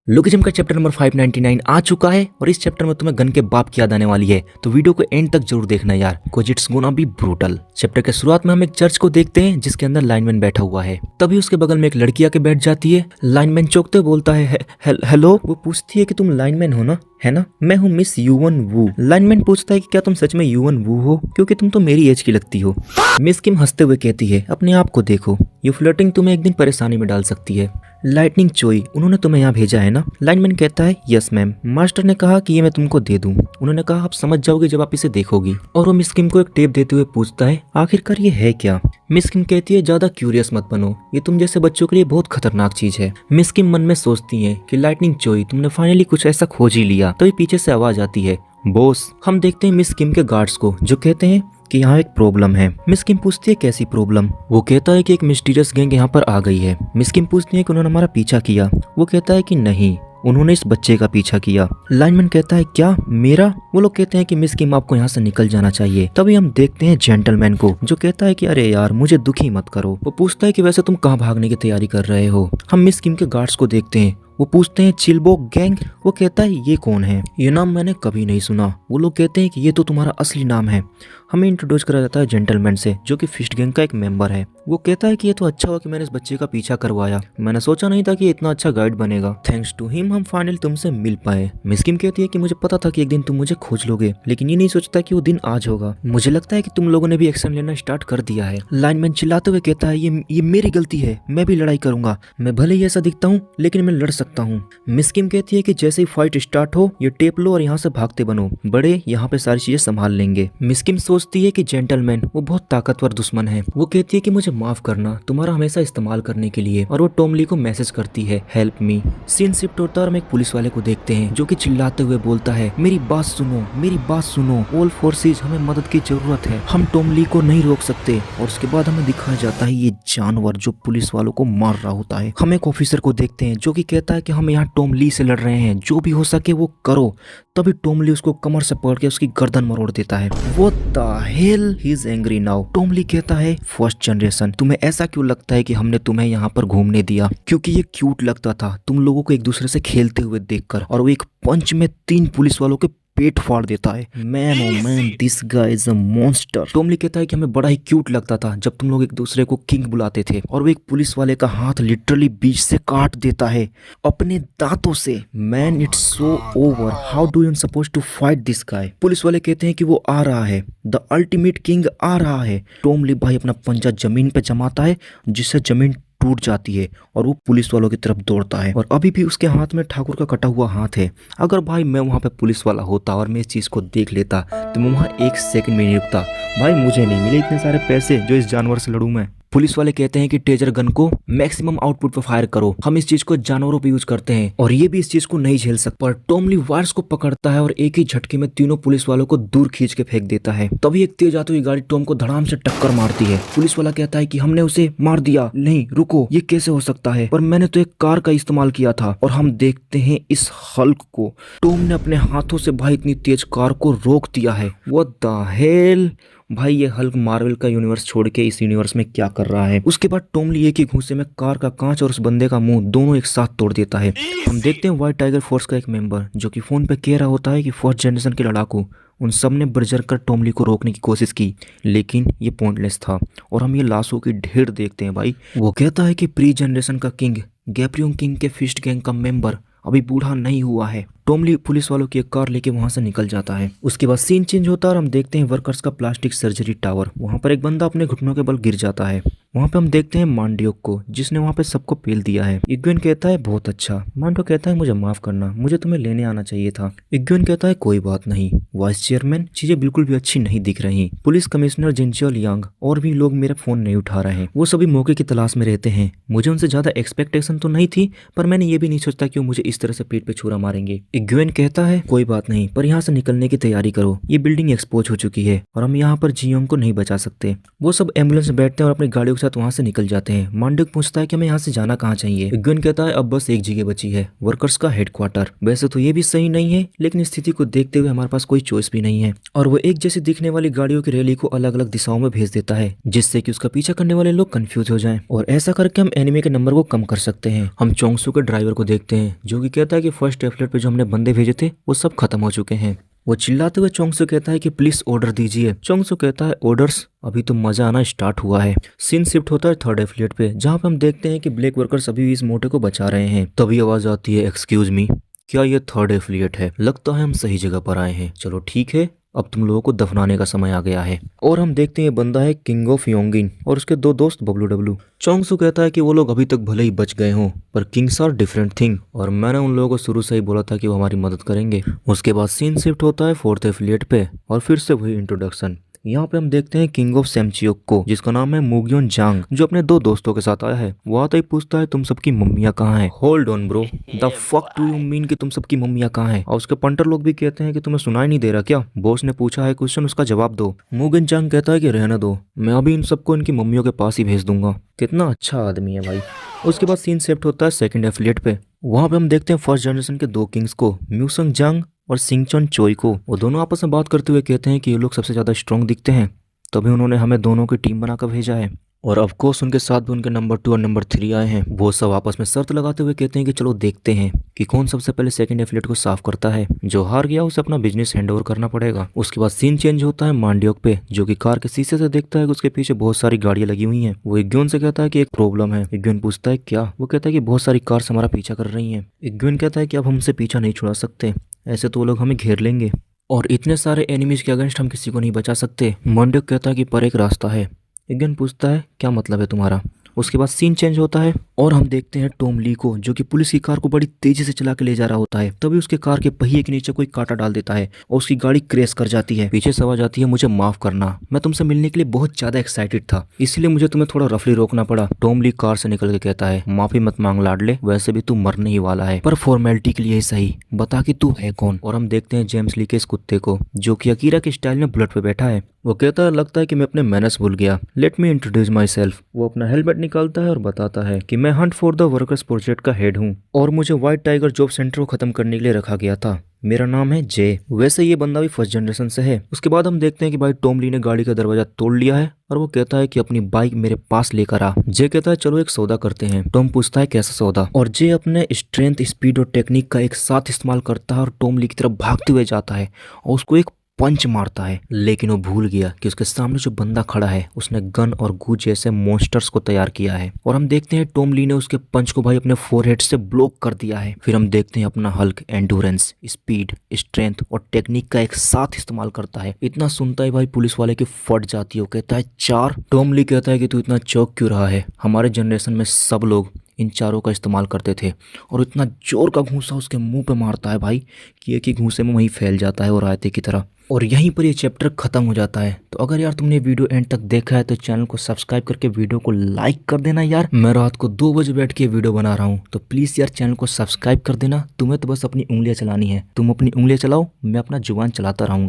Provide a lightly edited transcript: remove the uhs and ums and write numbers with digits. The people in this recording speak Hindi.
लोकिज्म का चैप्टर नंबर 599 आ चुका है और इस चैप्टर में तुम्हें गन के बाप की याद आने वाली है, तो वीडियो को एंड तक जरूर देखना यार, because it's gonna be brutal. Chapter के शुरुआत में हम एक चर्च को देखते हैं जिसके अंदर लाइनमैन बैठा हुआ है। तभी उसके बगल में एक लड़की आके बैठ जाती है। लाइनमैन चौंकते हुए बोलता है हेलो। वो पूछती है कि तुम लाइनमैन हो ना, है ना? मैं हूँ मिस यूवन वू। लाइनमैन पूछता है कि क्या तुम सच में यूवन वू हो, क्योंकि तुम तो मेरी एज की लगती हो। मिस किम हंसते हुए कहती है अपने आप को देखो, ये फ्लर्टिंग तुम्हें एक दिन परेशानी में डाल सकती है। लाइटनिंग चोई, उन्होंने तुम्हें यहाँ भेजा है ना? लाइनमैन कहता है यस मैम, मास्टर ने कहा कि ये मैं तुमको दे दूं। उन्होंने कहा आप समझ जाओगे जब आप इसे देखोगी। और वो मिस किम को एक टेप देते हुए पूछता है आखिरकार ये है क्या? मिस किम कहती है ज्यादा क्यूरियस मत बनो, ये तुम जैसे बच्चों के लिए बहुत खतरनाक चीज है। मिस किम मन में सोचती है कि लाइटनिंग चोई, तुमने फाइनली कुछ ऐसा खोज ही लिया। तभी पीछे से आवाज आती है बॉस। हम देखते हैं मिस किम के गार्ड्स को जो कहते हैं कि यहाँ एक प्रॉब्लम है। मिस किम पूछती है कैसी प्रॉब्लम? वो कहता है कि एक मिस्टीरियस गैंग यहाँ पर आ गई है। मिस किम पूछती है कि उन्होंने हमारा पीछा किया? वो कहता है कि नहीं, उन्होंने इस बच्चे का पीछा किया। लाइनमैन कहता है क्या मेरा? वो लोग कहते हैं कि मिस किम आपको यहाँ से निकल जाना चाहिए। तभी हम देखते हैं जेंटलमैन को जो कहता है कि अरे यार मुझे दुखी मत करो। वो पूछता है कि वैसे तुम कहाँ भागने की तैयारी कर रहे हो? हम मिस किम के गार्ड्स को देखते हैं। वो पूछते हैं चिलबोक गैंग। वो कहता है ये कौन है? ये नाम मैंने कभी नहीं सुना। वो लोग कहते हैं कि ये तो तुम्हारा असली नाम है। हमें इंट्रोड्यूस करा जाता है जेंटलमैन से जो कि फिस्ट गैंग का एक मेंबर है। वो कहता है कि ये तो अच्छा हुआ कि मैंने इस बच्चे का पीछा करवाया, मैंने सोचा नहीं था कि ये इतना अच्छा गाइड बनेगा। थैंक्स टू हिम हम फाइनली तुमसे मिल पाए। मिस किम कहती है कि मुझे पता था कि एक दिन तुम मुझे खोज लोगे, लेकिन ये नहीं सोचता कि वो दिन आज होगा। मुझे लगता है कि तुम लोगों ने भी एक्शन लेना स्टार्ट कर दिया है। लाइनमैन चिल्लाते हुए कहता है ये मेरी गलती है, मैं भी लड़ाई करूंगा। मैं भले ही ऐसा दिखता हूँ लेकिन मैं लड़ सकता हूँ। मिस किम कहती है कि जैसे ही फाइट स्टार्ट हो ये टेप लो और यहाँ से भागते बनो, बड़े यहाँ पे सारी चीजें संभाल लेंगे। मिस किम सोचती है कि जेंटलमैन वो बहुत ताकतवर दुश्मन है। वो कहती है कि मुझे माफ करना तुम्हारा हमेशा इस्तेमाल करने के लिए, और वो टॉम ली को मैसेज करती है हेल्प मी। सीन शिफ्ट होता है और हम एक पुलिस वाले को देखते हैं जो कि चिल्लाते हुए बोलता है मेरी बात सुनो, मेरी बात सुनो, ऑल फोर्सेज हमें मदद की जरूरत है, हम टॉम ली को नहीं रोक सकते। और उसके बाद हमें दिखाया जाता है ये जानवर जो पुलिस वालों को मार रहा होता है। हम एक ऑफिसर को देखते हैं जो कि कहता है कि हम यहाँ टॉम ली से लड़ रहे हैं, जो भी हो सके वो करो। तभी टॉम ली उसको कमर से पकड़ के उसकी गर्दन मरोड़ देता है। What the hell? He is angry now. Tom Lee कहता है फर्स्ट जनरेशन, तुम्हें ऐसा क्यों लगता है कि हमने तुम्हें यहाँ पर घूमने दिया? क्योंकि ये क्यूट लगता था तुम लोगों को एक दूसरे से खेलते हुए देखकर। और वो एक पंच में 3 पुलिस वालों के पेट फाड़ देता है। Man oh man, this guy is a monster. Tom Lee कहता है कि हमें बड़ा ही क्यूट लगता था जब तुम लोग एक दूसरे को किंग बुलाते थे। और वो एक पुलिस वाले का हाथ लिटरली बीच से काट देता है अपने दांतों से। Man it's so over, how do you suppose to fight this guy? Police वाले कहते हैं कि वो आ रहा है, द अल्टीमेट किंग आ रहा है। टॉम ली भाई अपना पंजा जमीन पे जमाता है जिससे जमीन टूट जाती है और वो पुलिस वालों की तरफ दौड़ता है। और अभी भी उसके हाथ में ठाकुर का कटा हुआ हाथ है। अगर भाई मैं वहाँ पे पुलिस वाला होता और मैं इस चीज को देख लेता तो मैं वहाँ एक सेकंड में नहीं रुकता। भाई मुझे नहीं मिले इतने सारे पैसे जो इस जानवर से लड़ूं मैं। पुलिस वाले कहते हैं कि टेजर गन को मैक्सिमम आउटपुट पर फायर करो, हम इस चीज को जानवरों पे यूज करते हैं और ये भी इस चीज को नहीं झेल सकता। पर टॉम ली वायर्स को पकड़ता है और एक ही झटके में तीनों पुलिस वालों को दूर खींच के फेंक देता है। तभी एक तेज आती हुई गाड़ी टॉम को धड़ाम से टक्कर मारती है। पुलिस वाला कहता है कि हमने उसे मार दिया। नहीं रुको, ये कैसे हो सकता है? पर मैंने तो एक कार का इस्तेमाल किया था। और हम देखते हैं इस हल्क को, टॉम ने अपने हाथों से भाई इतनी तेज कार को रोक दिया है। What the hell? भाई ये हल्क मार्वल का यूनिवर्स छोड़ के इस यूनिवर्स में क्या कर रहा है? उसके बाद टॉम ली एक ही घूंसे में कार का कांच और उस बंदे का मुंह दोनों एक साथ तोड़ देता है। हम देखते हैं व्हाइट टाइगर फोर्स का एक मेंबर जो कि फोन पे कह रहा होता है कि फर्स्ट जनरेशन के लड़ाकू उन सब ने बर्जर कर टॉम ली को रोकने की कोशिश की, लेकिन ये पॉइंटलेस था। और हम ये लाशों की ढेर देखते हैं भाई। वो कहता है कि प्री जनरेशन का किंग गैब्रियोन किंग के फिस्ट गैंग का मेंबर अभी बूढ़ा नहीं हुआ है। टॉम ली पुलिस वालों की एक कार लेके वहां से निकल जाता है। उसके बाद सीन चेंज होता है और हम देखते हैं वर्कर्स का प्लास्टिक सर्जरी टावर। वहां पर एक बंदा अपने घुटनों के बल गिर जाता है। वहां पे हम देखते हैं मांडियोक को जिसने वहां पे सबको पेल दिया है। इग्वेन कहता है बहुत अच्छा। मांडो कहता है मुझे माफ करना, मुझे तुम्हें लेने आना चाहिए था। इग्वेन कहता है कोई बात नहीं वाइस चेयरमैन, चीजें बिल्कुल भी अच्छी नहीं दिख रही। पुलिस कमिश्नर जिनचियोल यांग और भी लोग मेरा फोन नहीं उठा रहे हैं। वो सभी मौके की तलाश में रहते हैं। मुझे उनसे ज्यादा एक्सपेक्टेशन तो नहीं थी, पर मैंने ये भी नहीं सोचता कि वो मुझे इस तरह से पेट पे छुरा मारेंगे। इग्वेन कहता है कोई बात नहीं, पर यहाँ से निकलने की तैयारी करो, ये बिल्डिंग एक्सपोज हो चुकी है और हम यहाँ पर जियोंग को नहीं बचा सकते। वो सब एम्बुलेंस में बैठते हैं और अपनी गाड़ियों के साथ वहाँ से निकल जाते हैं। मांडुक पूछता है कि हमें यहाँ से जाना कहाँ चाहिए। इग्वेन कहता है अब बस एक जगह बची है, वर्कर्स का हेडक्वार्टर। वैसे तो ये भी सही नहीं है, लेकिन स्थिति को देखते हुए हमारे पास कोई चॉइस भी नहीं है। और वो एक जैसी दिखने वाली गाड़ियों की रैली को अलग अलग दिशाओं में भेज देता है, जिससे कि उसका पीछा करने वाले लोग कंफ्यूज हो जाएं। और ऐसा करके हम एनिमी के नंबर को कम कर सकते हैं। हम चोंगसू के ड्राइवर को देखते हैं, जो कि कहता है कि फर्स्ट एफलेट पे जो हमने बंदे भेजे थे वो सब खत्म हो चुके हैं। वो चिल्लाते हुए चोंगसू कहता है कि प्लीज ऑर्डर दीजिए। चोंगसू कहता है ऑर्डर्स, अभी तो मजा आना स्टार्ट हुआ है। सीन शिफ्ट होता है थर्ड एफलेट पे, जहाँ पे हम देखते हैं कि ब्लैक वर्कर्स अभी भी इस मोटे को बचा रहे हैं। तभी आवाज आती है एक्सक्यूज मी, क्या ये थर्ड एफिलिएट है? लगता है हम सही जगह पर आए हैं। चलो ठीक है, अब तुम लोगों को दफनाने का समय आ गया है। और हम देखते हैं बंदा है किंग ऑफ योंगिन और उसके दो दोस्त बबलू डब्लू। चोंगसू कहता है कि वो लोग अभी तक भले ही बच गए हों, पर किंग्स आर डिफरेंट थिंग, और मैंने उन लोगों को शुरू से ही बोला था कि वो हमारी मदद करेंगे। उसके बाद सीन शिफ्ट होता है फोर्थ एफिलिएट पे और फिर से वही इंट्रोडक्शन। यहाँ पे हम देखते हैं किंग ऑफ सेमचियोक को, जिसका नाम है मुग्योन जांग, जो अपने दो दोस्तों के साथ आया है। वो आता ही पूछता है तुम सबकी मम्मियाँ कहाँ हैं? Hold on bro, the fuck do you mean कि तुम सबकी मम्मियाँ कहाँ हैं? और उसके पंटर लोग भी कहते हैं कि तुम्हें सुनाई नहीं दे रहा क्या? बॉस ने पूछा है क्वेश्चन, उसका जवाब दो। मुग्योन जांग कहता है कि रहने दो, मैं अभी इन सबको इनकी मम्मियों के पास ही भेज दूंगा। कितना अच्छा आदमी है भाई। उसके बाद सीन शिफ्ट होता है सेकंड एफिलिएट पे। वहाँ पे हम देखते हैं फर्स्ट जनरेशन के दो किंग्स को, म्यूसंग जांग और सिंगचन चोई को। वो दोनों आपस में बात करते हुए कहते हैं कि ये लोग सबसे ज्यादा स्ट्रांग दिखते हैं, तभी उन्होंने हमें दोनों की टीम बनाकर भेजा है। और ऑफ कोर्स उनके साथ भी उनके नंबर 2 और नंबर 3 आए हैं। वो सब आपस में शर्त लगाते हुए कहते हैं कि चलो देखते हैं कि कौन सबसे पहले सेकंड एफिलिएट को साफ करता है। जो हार गया उसे अपना बिजनेस हैंडओवर करना पड़ेगा। उसके बाद सीन चेंज होता है मांड्योक पे, जो कि कार के शीशे से देखता है कि उसके पीछे बहुत सारी गाड़ियां लगी हुई हैं। वो इग्वेन से कहता है कि एक प्रॉब्लम है। इग्वेन पूछता है क्या? वो कहता है कि बहुत सारी कार्स हमारा पीछा कर रही हैं। इग्वेन कहता है कि अब हमसे पीछा नहीं छुड़ा सकते, ऐसे तो वो लोग हमें घेर लेंगे और इतने सारे एनिमीज के अगेंस्ट हम किसी को नहीं बचा सकते। मांड्योक कहता है कि पर एक रास्ता है। इग्वेन पूछता है क्या मतलब है तुम्हारा? उसके बाद सीन चेंज होता है और हम देखते हैं टॉम ली को, जो कि पुलिस की कार को बड़ी तेजी से चला के ले जा रहा होता है। तभी उसके कार के पहिए के नीचे कोई कांटा डाल देता है और उसकी गाड़ी क्रैश कर जाती है। पीछे से आवाज आती है मुझे माफ करना, मैं तुमसे मिलने के लिए बहुत ज्यादा एक्साइटेड था, इसलिए मुझे तुम्हें थोड़ा रफली रोकना पड़ा। टॉम ली कार से निकल के कहता है माफी मत मांग लाडले, वैसे भी तू मरने ही वाला है, पर फॉर्मेलिटी के लिए ही सही, बता कि तू है कौन। और हम देखते हैं जेम्स ली के इस कुत्ते को, जो कि अकीरा के स्टाइल में बुलेट पे बैठा है। वो कहता है लगता है कि मैं अपने मैनर्स भूल गया, let me introduce my self. वो अपना हेलमेट निकालता है और बताता है कि मैं Hunt for the workers project का हेड हूँ और मुझे व्हाइट टाइगर जॉब सेंटर को खत्म करने के लिए रखा गया था। मेरा नाम है जे। वैसे ये बंदा भी फर्स्ट जनरेशन से है। उसके बाद हम देखते हैं कि भाई टॉम ली ने गाड़ी का दरवाजा तोड़ लिया है और वो कहता है कि अपनी बाइक मेरे पास लेकर आ। जे कहता है चलो एक सौदा करते हैं। टॉम पूछता है कैसा सौदा? और जे अपने स्ट्रेंथ, स्पीड और टेक्निक का एक साथ इस्तेमाल करता है और टॉम ली की तरफ भागते हुए जाता है और उसको एक पंच मारता है। लेकिन वो भूल गया कि उसके सामने जो बंदा खड़ा है उसने गन और गू जैसे मॉन्स्टर्स को तैयार किया है। और हम देखते हैं टॉम ली ने उसके पंच को भाई अपने फोरहेड से ब्लॉक कर दिया है। फिर हम देखते हैं अपना हल्क एंडोरेंस, स्पीड, स्ट्रेंथ और टेक्निक का एक साथ इस्तेमाल करता है। इतना सुनता है भाई पुलिस वाले की फट जाती है। वो कहता है 4। टॉम ली कहता है कि तू इतना चौक क्यों रहा है? हमारे जनरेशन में सब लोग इन चारों का इस्तेमाल करते थे। और इतना जोर का घूंसा उसके मुंह पे मारता है भाई कि एक ही घूंसे में वहीं फैल जाता है और आयते की तरह। और यहीं पर ये चैप्टर खत्म हो जाता है। तो अगर यार तुमने वीडियो एंड तक देखा है तो चैनल को सब्सक्राइब करके वीडियो को लाइक कर देना यार। मैं रात को 2 बजे बैठ के वीडियो बना रहा हूँ, तो प्लीज यार चैनल को सब्सक्राइब कर देना। तुम्हें तो बस अपनी उंगलियां चलानी है, तुम अपनी उंगलियां चलाओ, मैं अपना जुबान चलाता रहूंगा।